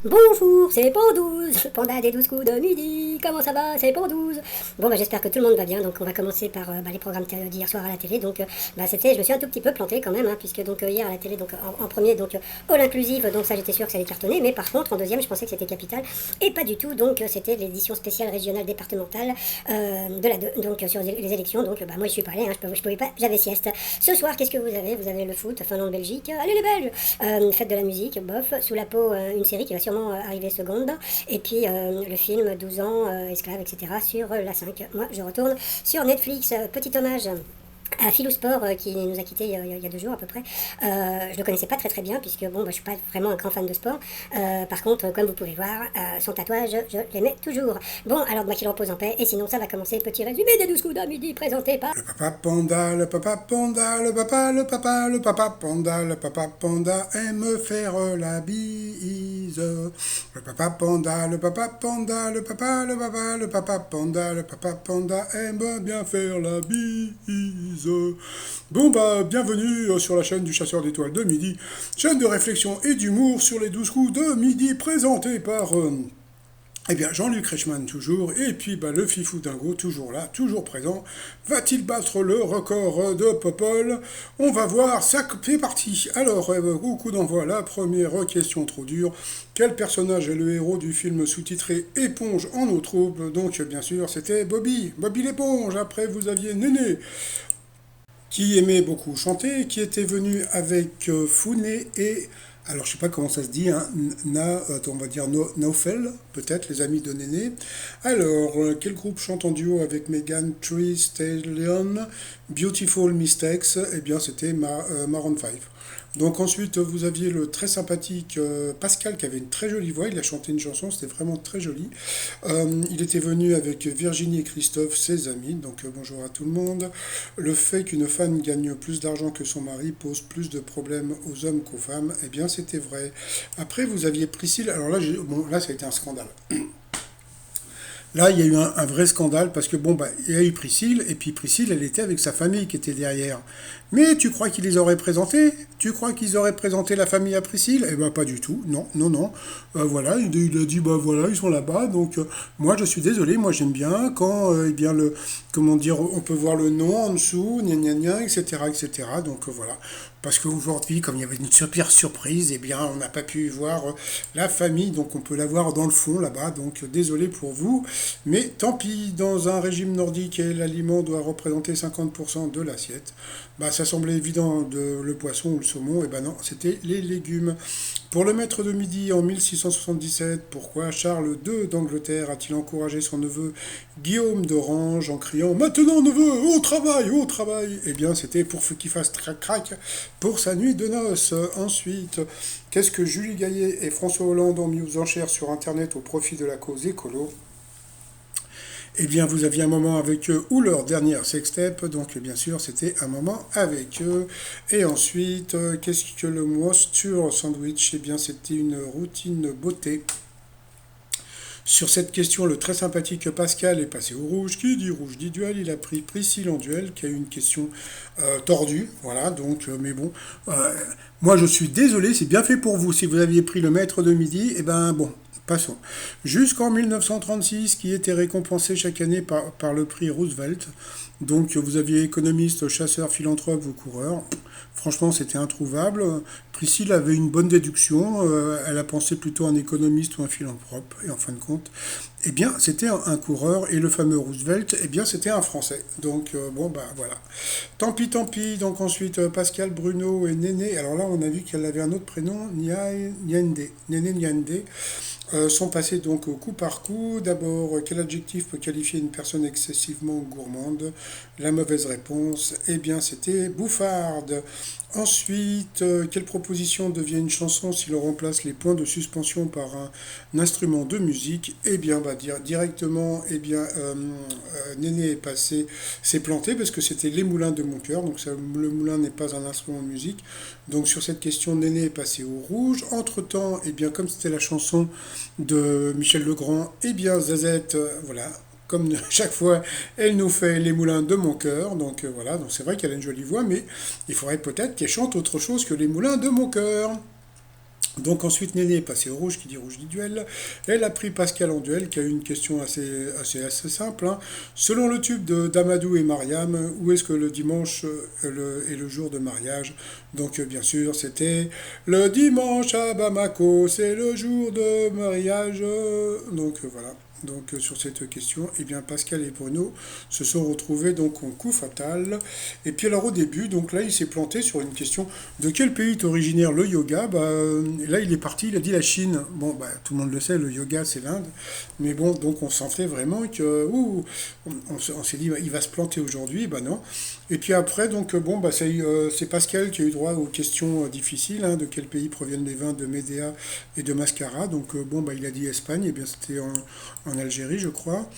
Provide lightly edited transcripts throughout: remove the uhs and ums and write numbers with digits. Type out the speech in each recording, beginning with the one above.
Bonjour, c'est Pandouze, panda des 12 coups de midi, comment ça va, c'est Pandouze. Bon, j'espère que tout le monde va bien, donc on va commencer par les programmes d'hier soir à la télé, donc je me suis un tout petit peu planté quand même, puisque hier à la télé, donc en premier, donc All Inclusive, donc ça j'étais sûr que ça allait cartonner, mais par contre en deuxième je pensais que c'était Capital, et pas du tout, donc c'était l'édition spéciale régionale départementale donc sur les élections, donc moi je suis pas allé, je pouvais pas, j'avais sieste. Ce soir, qu'est-ce que vous avez? Vous avez le foot, Finlande-Belgique, allez les Belges, fête de la musique, bof, sous la peau, une série qui va sûrement arriver seconde, et puis le film 12 ans, esclave, etc. sur la 5. Moi, je retourne sur Netflix. Petit hommage à Philou Sport qui nous a quittés il y a 2 jours à peu près. Je le connaissais pas très très bien puisque je suis pas vraiment un grand fan de sport. Par contre, comme vous pouvez voir, son tatouage, je l'aimais toujours. Bon, alors moi qu'il repose en paix, et sinon ça va commencer. Petit résumé des 12 coups d'un midi présenté par... Le papa panda, le papa panda, le papa panda, le papa panda aime faire la bise. Le papa panda, le papa panda, le papa panda, le papa panda aime bien faire la bise. Bon bienvenue sur la chaîne du chasseur d'étoiles de midi, chaîne de réflexion et d'humour sur les 12 coups de midi présentée par... Jean-Luc Reichmann toujours, et puis le Fifou Dingo toujours là, toujours présent. Va-t-il battre le record de Popol? On va voir, ça fait parti. Alors, au coup d'envoi, la première question trop dure. Quel personnage est le héros du film sous-titré Éponge en eau trouble? Donc, bien sûr, c'était Bobby l'éponge. Après, vous aviez Néné, qui aimait beaucoup chanter, qui était venu avec Founé et... Alors, je sais pas comment ça se dit, hein, on va dire Naufel, peut-être, les amis de Néné. Alors, quel groupe chante en duo avec Megan Thee Stallion, Beautiful Mistakes? Eh bien, c'était Maroon 5. Donc ensuite, vous aviez le très sympathique Pascal qui avait une très jolie voix. Il a chanté une chanson, c'était vraiment très joli. Il était venu avec Virginie et Christophe, ses amis. Donc bonjour à tout le monde. Le fait qu'une femme gagne plus d'argent que son mari pose plus de problèmes aux hommes qu'aux femmes, eh bien c'était vrai. Après, vous aviez Priscille. Alors là, là ça a été un scandale. Là, il y a eu un vrai scandale parce que il y a eu Priscille, et puis Priscille, elle était avec sa famille qui était derrière. Mais tu crois qu'ils les auraient présentés? Tu crois qu'ils auraient présenté la famille à Priscille? Eh ben pas du tout, non, non, non. Voilà, il a dit, voilà, ils sont là-bas, donc moi je suis désolé, moi j'aime bien quand, comment dire, on peut voir le nom en dessous, gna gna gna, etc., etc., donc voilà. Parce qu'aujourd'hui, comme il y avait une super surprise, eh bien, on n'a pas pu voir la famille, donc on peut la voir dans le fond là-bas, donc désolé pour vous, mais tant pis, dans un régime nordique, l'aliment doit représenter 50% de l'assiette. Ça semblait évident de le poisson ou le saumon, et ben non, c'était les légumes. Pour le maître de midi en 1677, pourquoi Charles II d'Angleterre a-t-il encouragé son neveu Guillaume d'Orange en criant «Maintenant neveu, au travail, au travail!» Eh bien c'était pour qu'il fasse crac-crac pour sa nuit de noces. Ensuite, qu'est-ce que Julie Gaillet et François Hollande ont mis aux enchères sur Internet au profit de la cause écolo? Eh bien, vous aviez un moment avec eux ou leur dernière sextape, donc bien sûr, c'était un moment avec eux. Et ensuite, qu'est-ce que le moisture sandwich? Eh bien, c'était une routine beauté. Sur cette question, le très sympathique Pascal est passé au rouge. Qui dit rouge dit duel. Il a pris Priscille en duel, qui a eu une question tordue. Voilà, donc, mais bon. Moi, je suis désolé, c'est bien fait pour vous. Si vous aviez pris le maître de midi, eh ben bon, passons. Jusqu'en 1936, qui était récompensé chaque année par le prix Roosevelt. Donc vous aviez économiste, chasseur, philanthrope ou coureur. Franchement, c'était introuvable. Priscille avait une bonne déduction. Elle a pensé plutôt un économiste ou un philanthrope. Et en fin de compte, eh bien, c'était un coureur. Et le fameux Roosevelt, eh bien, c'était un Français. Donc, voilà. Tant pis, tant pis. Donc ensuite, Pascal, Bruno et Néné. Alors là, on a vu qu'elle avait un autre prénom, Nyande. Néné Nyande. Sont passés donc au coup par coup. D'abord, quel adjectif peut qualifier une personne excessivement gourmande? La mauvaise réponse, eh bien, c'était bouffarde. Ensuite, quelle proposition devient une chanson si l'on remplace les points de suspension par un instrument de musique? Eh bien, directement, Néné est passé, s'est planté parce que c'était les moulins de mon cœur. Donc, le moulin n'est pas un instrument de musique. Donc, sur cette question, Néné est passé au rouge. Entre-temps, eh bien, comme c'était la chanson de Michel Legrand, eh bien, Zazette, voilà, comme chaque fois, elle nous fait les moulins de mon cœur. Donc voilà, donc c'est vrai qu'elle a une jolie voix, mais il faudrait peut-être qu'elle chante autre chose que les moulins de mon cœur. Donc ensuite Néné est passé au rouge, qui dit rouge dit duel. Elle a pris Pascal en duel, qui a eu une question assez simple, hein. Selon le tube d'Amadou et Mariam, où est-ce que le dimanche est le jour de mariage? Donc bien sûr c'était le dimanche à Bamako, c'est le jour de mariage. Donc voilà. Donc sur cette question, eh bien Pascal et Bruno se sont retrouvés donc en coup fatal. Et puis alors au début, donc là il s'est planté sur une question de quel pays est originaire le yoga. Là il est parti, il a dit la Chine. Bon bah tout le monde le sait, le yoga c'est l'Inde. Mais bon donc on sentait vraiment que on s'est dit bah, il va se planter aujourd'hui, bah non. Et puis après donc bon bah c'est Pascal qui a eu droit aux questions difficiles, hein, de quel pays proviennent les vins de Médéa et de Mascara. Donc bon bah il a dit Espagne, et bien c'était en Algérie, je crois.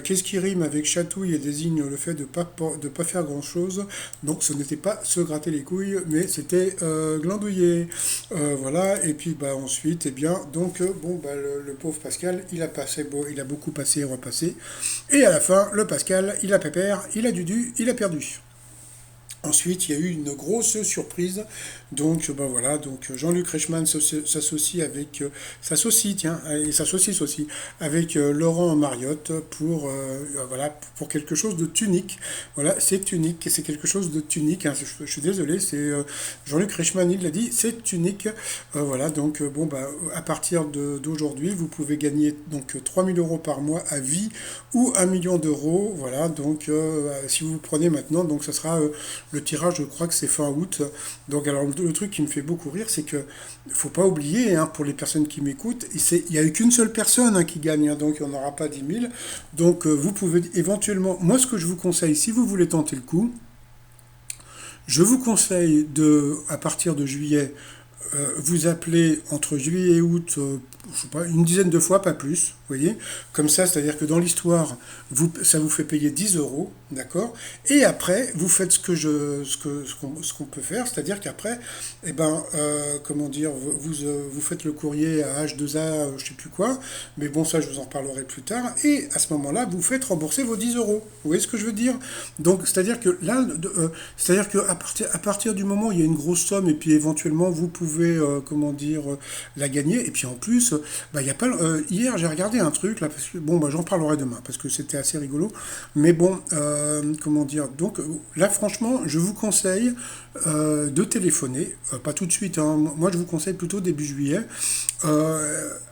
Qu'est-ce qui rime avec chatouille et désigne le fait de de pas faire grand-chose? Donc ce n'était pas se gratter les couilles, mais c'était glandouiller. Voilà, et puis bah, ensuite, eh bien, donc, bon, bah, le pauvre Pascal, il a beaucoup passé et repassé. Et à la fin, le Pascal, il a pépère, il a dudu, il a perdu. Ensuite, il y a eu une grosse surprise. Donc, ben voilà, donc Jean-Luc Reichmann s'associe avec, s'associe, tiens, et s'associe aussi avec Laurent Mariotte voilà, pour quelque chose de tunique. Voilà, c'est unique, c'est quelque chose de tunique, hein. Je suis désolé, c'est Jean-Luc Reichmann, il l'a dit, c'est unique. Voilà, donc bon, bah, à partir d'aujourd'hui, vous pouvez gagner donc 3 000 € par mois à vie ou 1 million d'euros. Voilà, donc si vous prenez maintenant, donc ça sera le tirage, je crois que c'est fin août. Donc alors le truc qui me fait beaucoup rire, c'est que faut pas oublier, hein, pour les personnes qui m'écoutent, il n'y a eu qu'une seule personne, hein, qui gagne, hein, donc il n'y en aura pas 10 000. Donc vous pouvez éventuellement, moi ce que je vous conseille, si vous voulez tenter le coup, je vous conseille à partir de juillet, vous appelez entre juillet et août, je sais pas, une dizaine de fois, pas plus, vous voyez. Comme ça, c'est-à-dire que dans l'histoire, ça vous fait payer 10 €, d'accord. Et après, vous faites ce qu'on peut faire, c'est-à-dire qu'après, eh ben, comment dire, vous faites le courrier à H2A, je sais plus quoi, mais bon, ça, je vous en parlerai plus tard. Et à ce moment-là, vous faites rembourser vos 10 €. Vous voyez ce que je veux dire? Donc, c'est-à-dire que là, c'est-à-dire qu'à partir du moment où il y a une grosse somme, et puis éventuellement, vous pouvez, comment dire, la gagner. Et puis en plus, bah, il y a pas, hier, j'ai regardé un truc, là, parce que, bon, bah, j'en parlerai demain, parce que c'était assez rigolo. Mais bon, comment dire, donc là, franchement, je vous conseille de téléphoner, pas tout de suite, hein. Moi, je vous conseille plutôt début juillet.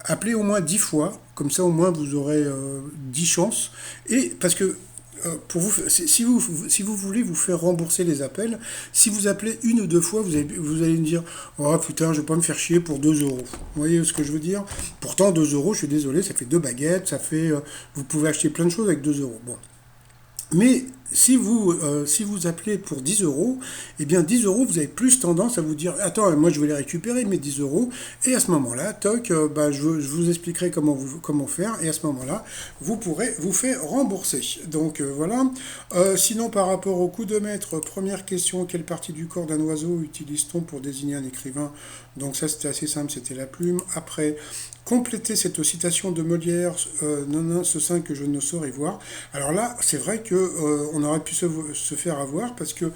Appelez au moins 10 fois, comme ça, au moins, vous aurez 10 chances. Et parce que pour vous, si vous voulez vous faire rembourser les appels, si vous appelez une ou deux fois, vous allez me dire oh putain, je vais pas me faire chier pour 2 €. Vous voyez ce que je veux dire? Pourtant, 2 €, je suis désolé, ça fait deux baguettes, ça fait. Vous pouvez acheter plein de choses avec 2 €. Bon. Mais si vous appelez pour 10 €, eh bien 10 €, vous avez plus tendance à vous dire attends, moi je vais les récupérer, mes 10 €, et à ce moment-là, toc, bah, je vous expliquerai comment faire, et à ce moment-là, vous pourrez vous faire rembourser. Donc voilà. Sinon, par rapport au coup de maître, première question, quelle partie du corps d'un oiseau utilise-t-on pour désigner un écrivain? Donc ça, c'était assez simple, c'était la plume. Après, compléter cette citation de Molière, non, non, ce sein que je ne saurais voir. Alors là, c'est vrai que on aurait pu se faire avoir parce que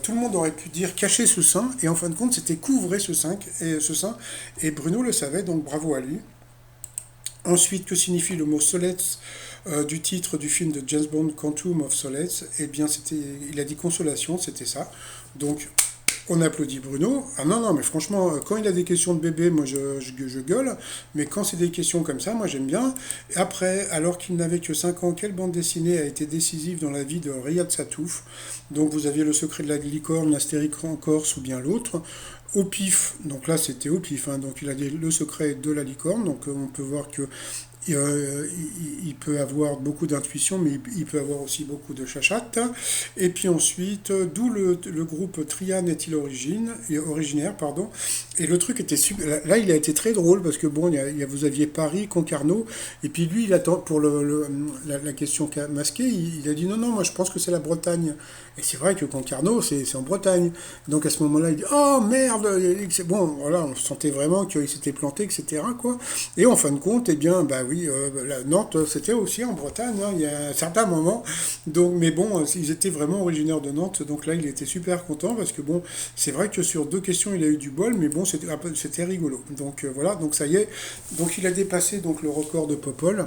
tout le monde aurait pu dire cacher ce sein, et en fin de compte, c'était couvrer et Bruno le savait, donc bravo à lui. Ensuite, que signifie le mot Solace du titre du film de James Bond, Quantum of Solace? Eh bien, il a dit consolation, c'était ça. Donc, on applaudit Bruno. Ah non, non, mais franchement, quand il a des questions de bébé, moi je gueule. Mais quand c'est des questions comme ça, moi j'aime bien. Et après, alors qu'il n'avait que 5 ans, quelle bande dessinée a été décisive dans la vie de Riyad Satouf? Donc vous aviez Le Secret de la licorne, Astérix en Corse ou bien l'autre. Au pif, donc là c'était au pif, hein, donc il a dit Le Secret de la licorne. Donc on peut voir que il peut avoir beaucoup d'intuition, mais il peut avoir aussi beaucoup de chachate. Et puis ensuite, d'où le groupe Trian est-il originaire, pardon. Et le truc était super. Là, il a été très drôle parce que bon, vous aviez Paris, Concarneau, et puis lui, il attend pour la question masquée, il a dit non, non, moi je pense que c'est la Bretagne. Et c'est vrai que Concarneau, c'est en Bretagne. Donc à ce moment-là, il dit oh merde, bon, voilà, on sentait vraiment qu'il s'était planté, etc., quoi. Et en fin de compte, eh bien, bah oui. oui, Nantes, c'était aussi en Bretagne, hein, il y a un certain moment. Donc, mais bon, ils étaient vraiment originaires de Nantes, donc là, il était super content parce que bon, c'est vrai que sur deux questions, il a eu du bol, mais bon, c'était rigolo. Donc voilà, donc ça y est, donc il a dépassé donc le record de Popol.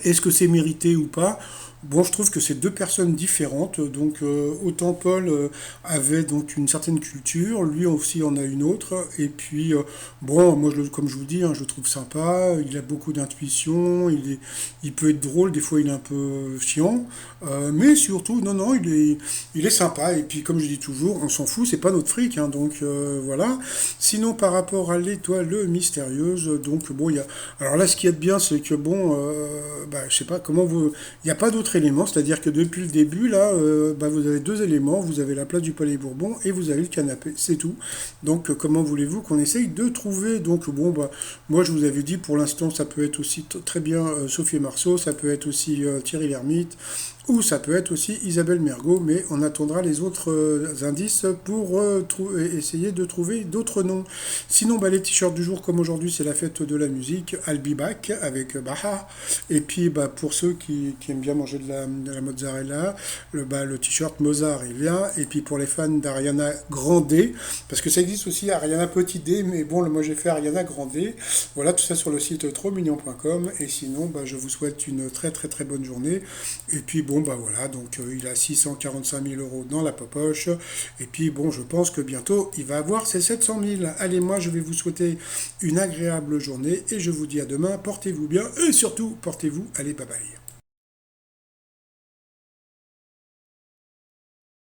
Est-ce que c'est mérité ou pas? Bon, je trouve que c'est deux personnes différentes. Donc, autant Paul avait donc une certaine culture, lui aussi en a une autre. Et puis, bon, moi, comme je vous dis, hein, je le trouve sympa. Il a beaucoup d'intuition. Il peut être drôle. Des fois, il est un peu chiant. Mais surtout, non, non, il est sympa. Et puis, comme je dis toujours, on s'en fout. C'est pas notre fric. Hein, donc, voilà. Sinon, par rapport à l'étoile mystérieuse, donc, bon, il y a. Alors là, ce qui est bien, c'est que, bon, bah, je sais pas comment vous. Il n'y a pas d'autre élément, c'est-à-dire que depuis le début, là, bah, vous avez deux éléments, vous avez la place du Palais Bourbon et vous avez le canapé, c'est tout. Donc comment voulez-vous qu'on essaye de trouver? Donc bon, bah, moi je vous avais dit, pour l'instant, ça peut être aussi très bien Sophie Marceau, ça peut être aussi Thierry Lhermitte, ou ça peut être aussi Isabelle Mergo, mais on attendra les autres indices pour essayer de trouver d'autres noms. Sinon, bah, les t-shirts du jour, comme aujourd'hui, c'est la fête de la musique, I'll be back avec Baha. Et puis, bah, pour ceux qui aiment bien manger de la mozzarella, le t-shirt Mozart, il vient. Et puis, pour les fans d'Ariana Grande, parce que ça existe aussi Ariana Petit D, mais bon, moi j'ai fait Ariana Grande. Voilà, tout ça sur le site trotsmignon.com. Et sinon, bah, je vous souhaite une très très très bonne journée. Et puis, bon, bah voilà, donc il a 645 000 euros dans la poche. Et puis, bon, je pense que bientôt, il va avoir ses 700 000. Allez, moi, je vais vous souhaiter une agréable journée et je vous dis à demain. Portez-vous bien et surtout, portez-vous. Allez, bye bye.